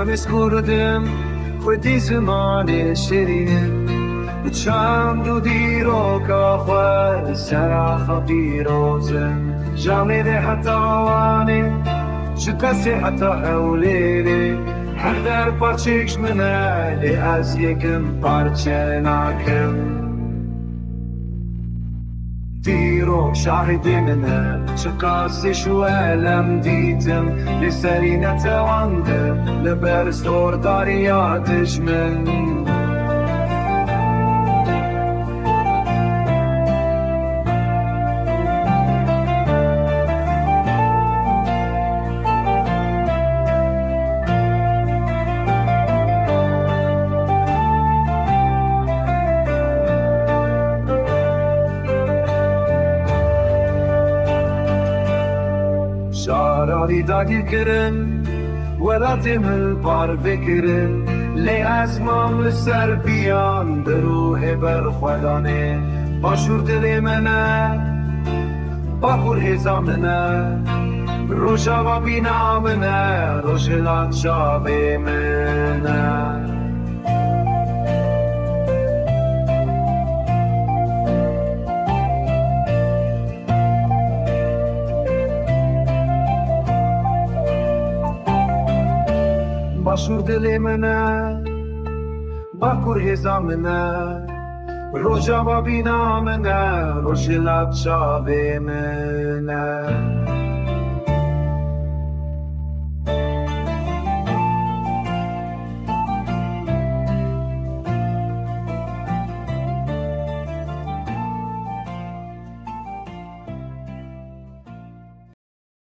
مسکردم خودی زمان شیرین چند دو دیرو که خود سراخ بیروزم جامده حتی وانی شکسته حتی حولیلی هر در پاچکش منه لی از یکم پارچه نکم دیرو شاهدی منه شکستش و علم دیدم لسری نتواندم لبرز دور داریاتش من شعراری داگی کرن ولاتم البار فکرن لی ازمام لسر بیان دروه برخودانه با شور دل منه با خور حزام منه روشا با بینا منه روش لانشاب منه باشور دل منه با کرهزا منه روشا با بینا منه روش لب شاب منه